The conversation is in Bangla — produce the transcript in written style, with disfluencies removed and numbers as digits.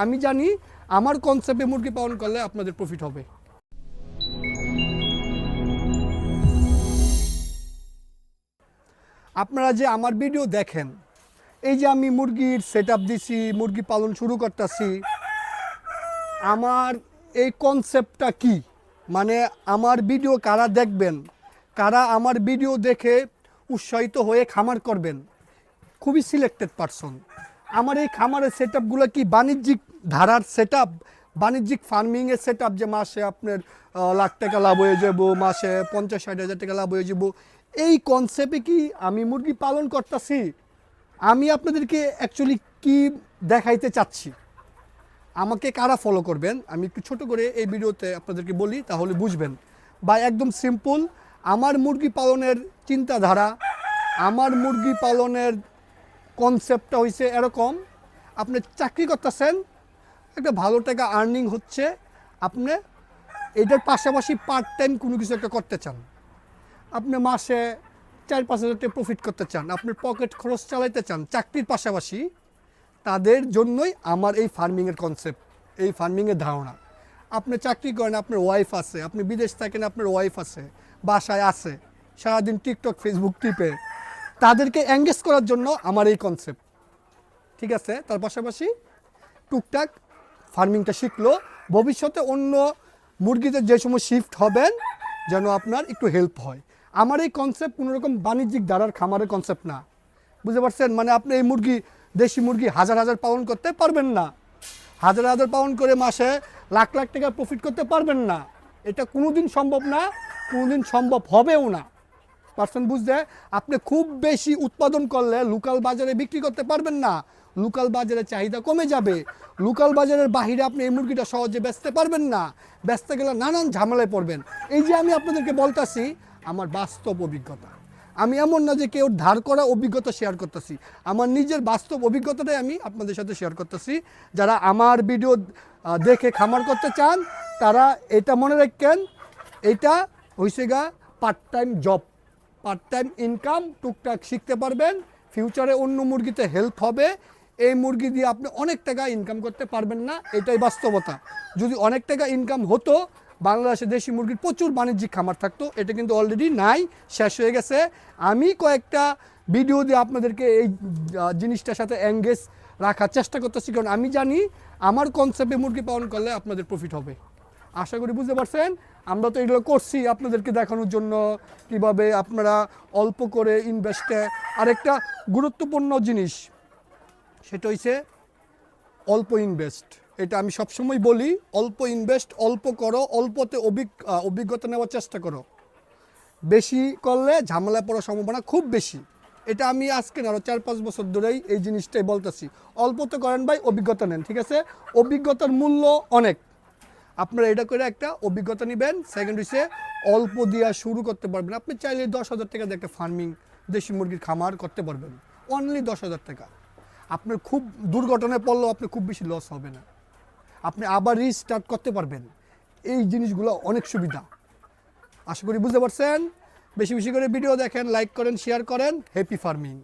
আমি জানি আমার কনসেপ্টে মুরগি পালন করলে আপনাদের প্রফিট হবে। আপনারা যে আমার ভিডিও দেখেন, এই যে আমি মুরগির সেটআপ দিছি, মুরগি পালন শুরু করতেছি, আমার এই কনসেপ্টটা কি, মানে আমার ভিডিও কারা দেখবেন, কারা আমার ভিডিও দেখে উৎসাহিত হয়ে খামার করবেন, খুবই সিলেক্টেড পারসন। আমার এই খামারের সেটআপগুলো কি বাণিজ্যিক ধারার সেটআপ, বাণিজ্যিক ফার্মিংয়ের সেটআপ, যে মাসে আপনার লাখ টাকা লাভ হয়ে যাব, মাসে 50-60 হাজার টাকা লাভ হয়ে যাব, এই কনসেপ্টে কি আমি মুরগি পালন করতেছি? আমি আপনাদেরকে অ্যাকচুয়ালি কি দেখাইতে চাচ্ছি, আমাকে কারা ফলো করবেন, আমি একটু ছোট করে এই ভিডিওতে আপনাদেরকে বলি, তাহলে বুঝবেন। বা একদম সিম্পল, আমার মুরগি পালনের চিন্তাধারা, আমার মুরগি পালনের কনসেপ্টটা হয়েছে এরকম: আপনি চাকরি করতেছেন, একটা ভালো টাকা আর্নিং হচ্ছে, আপনি এটার পাশাপাশি পার্ট টাইম কোনো কিছু একটা করতে চান, আপনি মাসে 4-5 হাজার টাকা প্রফিট করতে চান, আপনার পকেট খরচ চালাইতে চান চাকরির পাশাপাশি, তাদের জন্যই আমার এই ফার্মিংয়ের কনসেপ্ট, এই ফার্মিংয়ের ধারণা। আপনি চাকরি করেন, আপনার ওয়াইফ আছে, আপনি বিদেশ থাকেন, আপনার ওয়াইফ আছে, বাসায় আছে, সারাদিন টিকটক ফেসবুক টিপে, তাদেরকে এঙ্গেজ করার জন্য আমার এই কনসেপ্ট, ঠিক আছে? তার পাশাপাশি টুকটাক ফার্মিংটা শিখলো, ভবিষ্যতে অন্য মুরগিতে যে সময় শিফট হবেন যেন আপনার একটু হেল্প হয়। আমার এই কনসেপ্ট কোনো রকম বাণিজ্যিক ধারার খামারের কনসেপ্ট না, বুঝতে পারছেন? মানে আপনি এই মুরগি, দেশি মুরগি হাজার হাজার পালন করতে পারবেন না, হাজার হাজার পালন করে মাসে লাখ লাখ টাকা প্রফিট করতে পারবেন না, এটা কোনোদিন সম্ভব না, কোনোদিন সম্ভব হবেও না। পারছেন বুঝতে? আপনি খুব বেশি উৎপাদন করলে লোকাল বাজারে বিক্রি করতে পারবেন না, লোকাল বাজারে চাহিদা কমে যাবে, লোকাল বাজারের বাহিরে আপনি এই মুরগিটা সহজে বেচতে পারবেন না, বেচতে গেলে নানান ঝামেলায় পড়বেন। এই যে আমি আপনাদেরকে বলতেছি আমার বাস্তব অভিজ্ঞতা, আমি এমন না যে কেউ ধার করা অভিজ্ঞতা শেয়ার করতেছি, আমার নিজের বাস্তব অভিজ্ঞতাটাই আমি আপনাদের সাথে শেয়ার করতেছি। যারা আমার ভিডিও দেখে খামার করতে চান তারা এটা মনে রাখেন, এটা হইছে গা part time job, part time income, টুকটাক শিখতে পারবেন, ফিউচারে অন্য মুরগিতে হেল্প হবে, এই মুরগি দিয়ে আপনি অনেক টাকা ইনকাম করতে পারবেন না, এটাই বাস্তবতা। যদি অনেক টাকা ইনকাম হতো, বাংলাদেশে দেশি মুরগির প্রচুর বাণিজ্যিক খামার থাকতো, এটা কিন্তু অলরেডি নাই, শেষ হয়ে গেছে। আমি কয়েকটা ভিডিও দিয়ে আপনাদেরকে এই জিনিসটার সাথে এঙ্গেজ রাখার চেষ্টা করতেছি, কারণ আমি জানি আমার কনসেপ্টে মুরগি পালন করলে আপনাদের প্রফিট হবে। আশা করি বুঝতে পারছেন। আমরা তো এগুলো করছি আপনাদেরকে দেখানোর জন্য কিভাবে আপনারা অল্প করে ইনভেস্টে, আরেকটা গুরুত্বপূর্ণ জিনিস সেটা হইছে অল্প ইনভেস্ট। এটা আমি সবসময় বলি, অল্প ইনভেস্ট, অল্প করো, অল্পতে অভিজ্ঞতা নেওয়ার চেষ্টা করো, বেশি করলে ঝামেলা পড়ার সম্ভাবনা খুব বেশি। এটা আমি আজকে না, আরও 4-5 বছর ধরেই এই জিনিসটাই বলতেছি, অল্পতে করেন ভাই, অভিজ্ঞতা নেন, ঠিক আছে? অভিজ্ঞতার মূল্য অনেক, আপনারা এটা করে একটা অভিজ্ঞতা নেবেন। সেকেন্ড হচ্ছে অল্প দিয়া শুরু করতে পারবেন, আপনি চাইলে 10,000 টাকা দিয়ে একটা ফার্মিং দেশি মুরগির খামার করতে পারবেন, অনলি 10,000 টাকা। আপনার খুব দুর্ঘটনায় পড়লেও আপনি খুব বেশি লস হবে না, আপনি আবার রিস্টার্ট করতে পারবেন। এই জিনিসগুলো অনেক সুবিধা, আশা করি বুঝতে পারছেন। বেশি বেশি করে ভিডিও দেখেন, লাইক করেন, শেয়ার করেন। Happy farming.